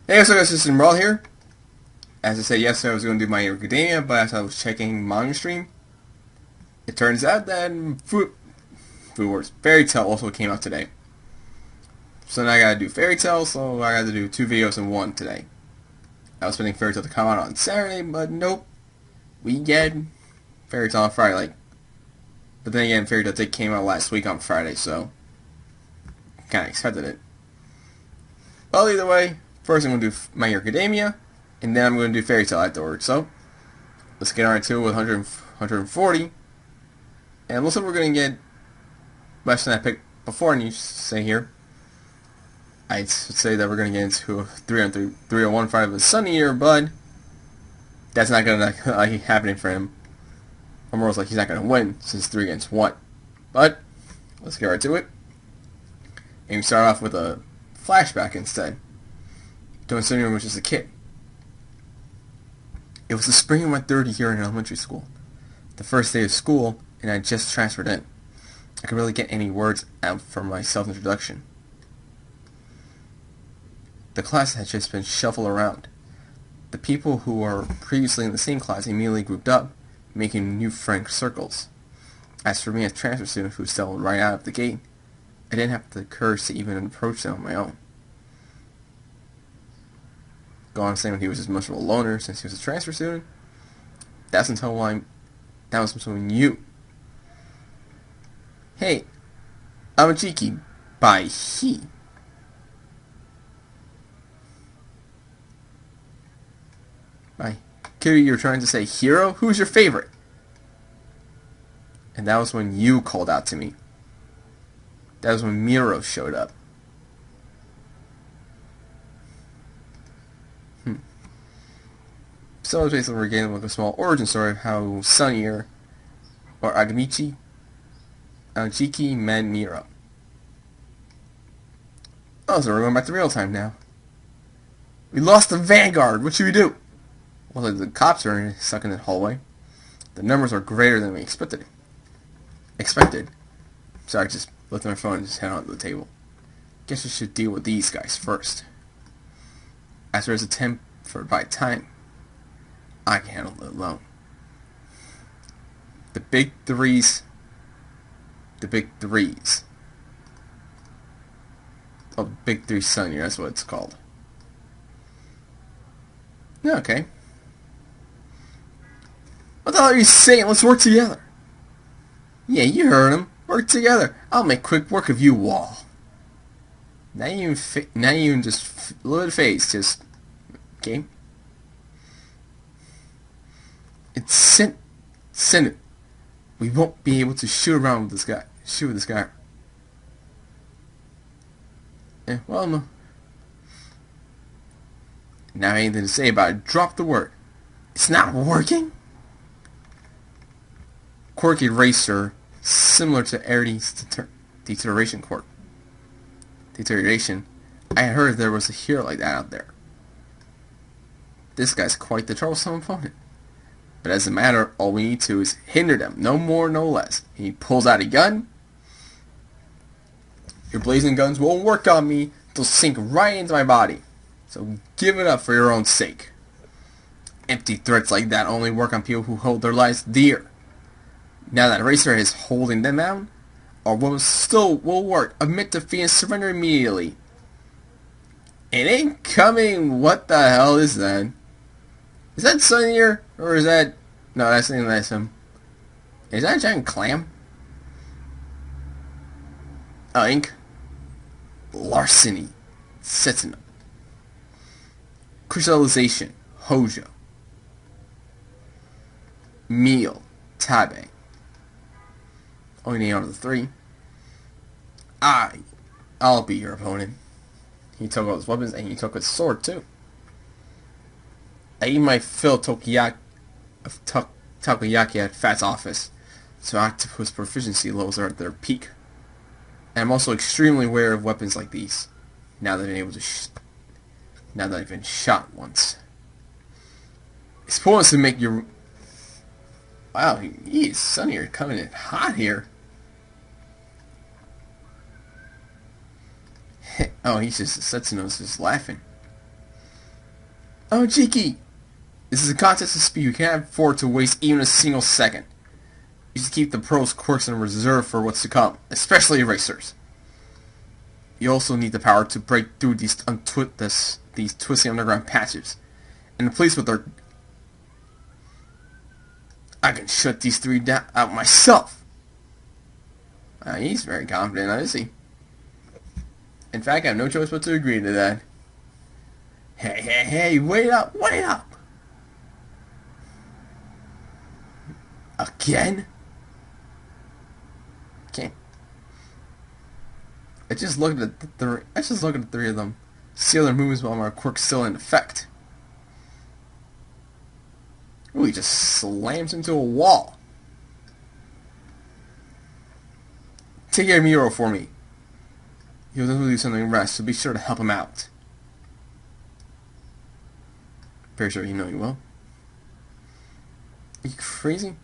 Hey, what's up guys, this is Marl here. As I said yesterday, I was going to do My Hero Academia, but as I was checking Monstream, it turns out that Food Wars Fairy Tail also came out today. So now I gotta do Fairy Tail, so I gotta do 2 videos in one today. I was expecting Fairy Tail to come out on Saturday, but nope. We get Fairy Tail on Friday, but then again, Fairy Tail came out last week on Friday, so kinda expected it. Well, either way, first I'm going to do My Hero Academia, and then I'm going to do Fairy Tail afterwards. So, let's get on to it with 140. And looks like we're going to get less than I picked before, and you say here. I'd say that we're going to get into a 301 fight with Suneater, but that's not going to like happening for him. Almost like he's not going to win since 3 against 1. But, let's get right to it. And we start off with a flashback instead. Doing Suneater was just a kid. It was the spring of my third year in elementary school. The first day of school, and I just transferred in. I could really get any words out from my self-introduction. The class had just been shuffled around. The people who were previously in the same class immediately grouped up, making new friend circles. As for me, as a transfer student who settled right out of the gate, I didn't have the courage to even approach them on my own. Go on saying he was as much of a loner since he was a transfer student. That was between you. Hey, I'm a cheeky by he. By Kiri, you're trying to say hero? Who's your favorite? And that was when you called out to me. That was when Miro showed up. So basically we're getting like a small origin story of how Suneater, or Agamichi, Jiki met Miro. Oh, so we're going back to real time now. We lost the Vanguard! What should we do? Well, the cops are stuck in the hallway. The numbers are greater than we expected. Sorry, I just looked at my phone and just head onto the table. Guess we should deal with these guys first. As there is a attempt for by time, I can handle it alone. The big threes. Oh, Big Three Suneater, that's what it's called. Yeah, okay. What the hell are you saying? Let's work together. Yeah, you heard him. Work together. I'll make quick work of you, Wall. Not even just a little bit of phase, just okay. It's send it. We won't be able to shoot around with this guy. Shoot with this guy. Yeah, well, no. Now anything to say about it. Drop the word. It's not working. Quirky racer, similar to Ari's deterioration quirk. Deterioration. I had heard there was a hero like that out there. This guy's quite the troublesome opponent. But as a matter, all we need to is hinder them, no more, no less. He pulls out a gun. Your blazing guns won't work on me. They'll sink right into my body. So give it up for your own sake. Empty threats like that only work on people who hold their lives dear. Now that Racer is holding them down, our will still will work. Admit defeat and surrender immediately. It ain't coming. What the hell is that? Is that Suneater? Or is that... No, that's him. Is that a giant clam? Ink. Larceny. Setsuna. Crystallization. Hojo. Meal. Tabe. Only name out of the 3. I'll be your opponent. He took all his weapons and he took his sword too. I eat my fill of takoyaki at Fat's office, so octopus proficiency levels are at their peak. And I'm also extremely aware of weapons like these, now that I've been able to now that I've been shot once. It's supposed to make your... Wow, he's Suneater coming in hot here. Oh, he's just Setsuno's just laughing. Oh, cheeky! This is a contest of speed. You can't afford to waste even a single second. You should keep the pros' quirks in reserve for what's to come, especially racers. You also need the power to break through these twisting underground patches. And the police with their... I can shut these three out myself! He's very confident, isn't he? In fact, I have no choice but to agree to that. Hey, wait up! Again? Okay. I just looked at the three of them. See other moves while my quirk's still in effect. Ooh, he just slams into a wall. Take care of Miro for me. He'll definitely do something rash, so be sure to help him out. Pretty sure you know you will. Are you crazy?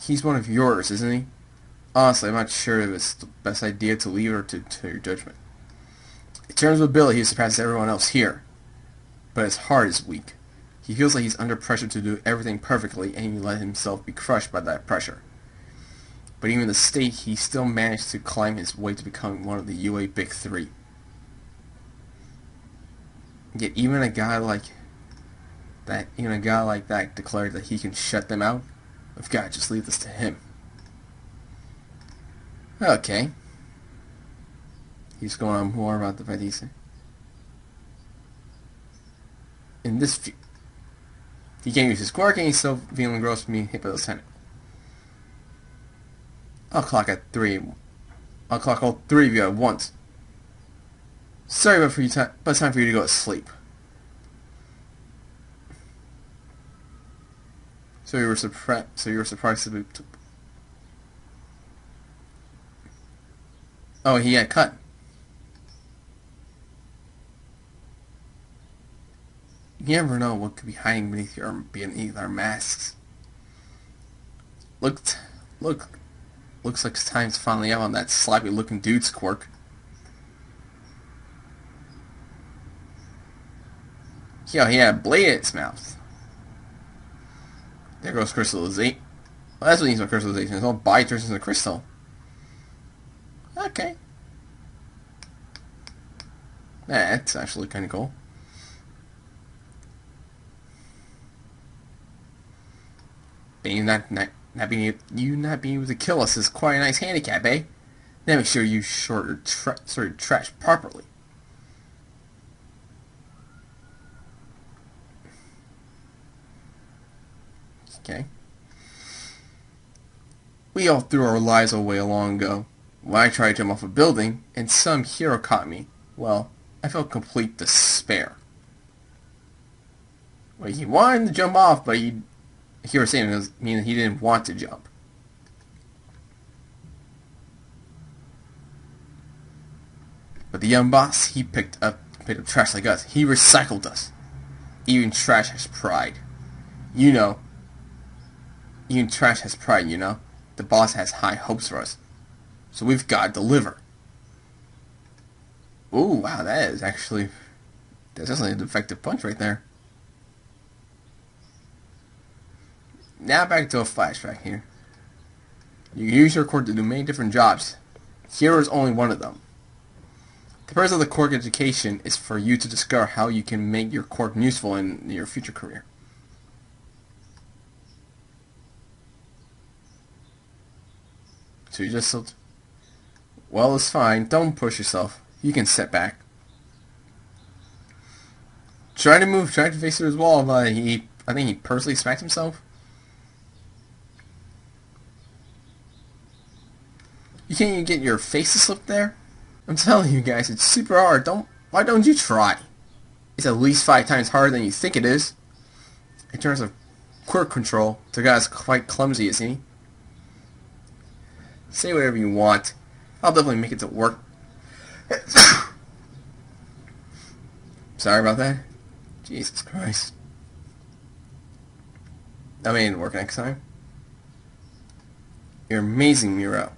He's one of yours, isn't he? Honestly, I'm not sure if it's the best idea to leave her to your judgment. In terms of ability, he surpasses everyone else here. But his heart is weak. He feels like he's under pressure to do everything perfectly, and he let himself be crushed by that pressure. But even in the state, he still managed to climb his way to becoming one of the UA Big Three. Yet even a guy like that declared that he can shut them out. We've got to just leave this to him. Okay. He's going on more about the fact he's in this view. He can't use his quirk and he's still feeling gross from being hit by those tentacles. I'll clock at 3. I'll clock all 3 of you at once. Sorry, but it's time for you to go to sleep. So you were surprised to be... Oh, he got cut. You never know what could be hiding beneath our masks. Looks like time's finally up on that sloppy-looking dude's quirk. Yo, he had a blade in its mouth. There goes crystallization. Well, that's what he needs by crystallization. His whole body turns into crystal. Okay. That's actually kind of cool. Being not being able to kill us is quite a nice handicap, eh? Now make sure you sort your trash properly. Okay. We all threw our lives away long ago. When I tried to jump off a building, and some hero caught me, well, I felt complete despair. Well, he wanted to jump off, but he was saying it meaning he didn't want to jump. But the young boss, he picked up trash like us. He recycled us. Even trash has pride. You know. Even trash has pride, you know. The boss has high hopes for us. So we've got to deliver. Ooh, wow, that's definitely an effective punch right there. Now back to a flashback here. You can use your quirk to do many different jobs. Hero is only one of them. The purpose of the quirk education is for you to discover how you can make your quirk useful in your future career. So you just... Well, it's fine. Don't push yourself. You can step back. Trying to face through his wall, but I think he personally smacked himself. You can't even get your face to slip there? I'm telling you guys, it's super hard. Why don't you try? It's at least 5 times harder than you think it is. In terms of quirk control, the guy's quite clumsy, isn't he? Say whatever you want. I'll definitely make it to work. Sorry about that. Jesus Christ. I made it work next time. You're amazing, Miro.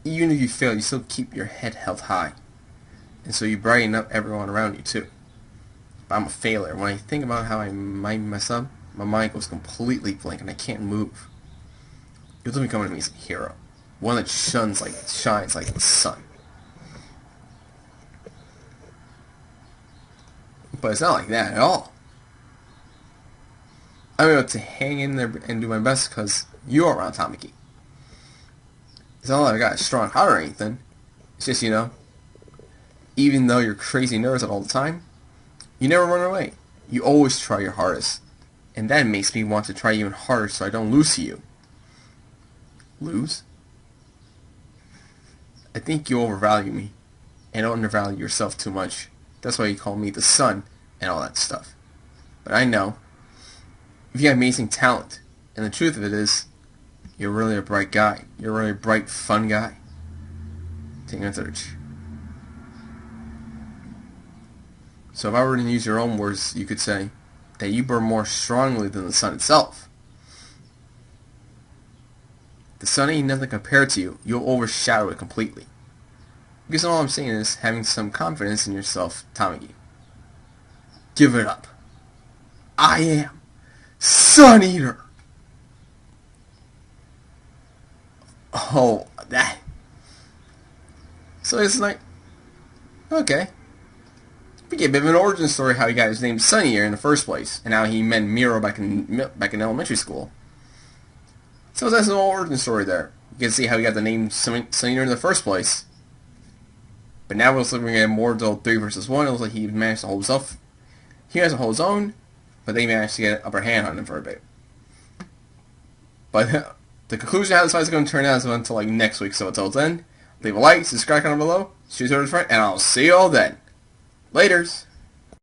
Even if you fail, you still keep your head held high. And so you brighten up everyone around you, too. but I'm a failure. When I think about how I might mess up, my mind goes completely blank and I can't move. You'll become an amazing hero. One that shines like the sun. But it's not like that at all. I'm able to hang in there and do my best because you're around Tamaki. It's not like I got a strong heart or anything. It's just, even though you're crazy nervous all the time, you never run away. You always try your hardest. And that makes me want to try even harder so I don't lose to you. Lose? I think you overvalue me and undervalue yourself too much. That's why you call me the sun and all that stuff. But I know if you have amazing talent, and the truth of it is, you're really a bright guy. You're a really bright, fun guy. Take a search. So if I were to use your own words, you could say that you burn more strongly than the sun itself. The sun ain't nothing compared to you. You'll overshadow it completely. Because all I'm saying is having some confidence in yourself, Tamaki. Give it up. I am Suneater. Oh, that. So it's like, okay. We get a bit of an origin story how he got his name Suneater in the first place, and how he met Miro back in elementary school. So that's an origin story there. You can see how he got the name Suneater in the first place. But now we're looking at more to 3 versus 1. It looks like he managed to hold himself. He has to hold his own, but they managed to get an upper hand on him for a bit. But the conclusion of how this fight is going to turn out is until like next week. So until then, leave a like, subscribe, comment below, shoot to a friend, and I'll see you all then. Laters.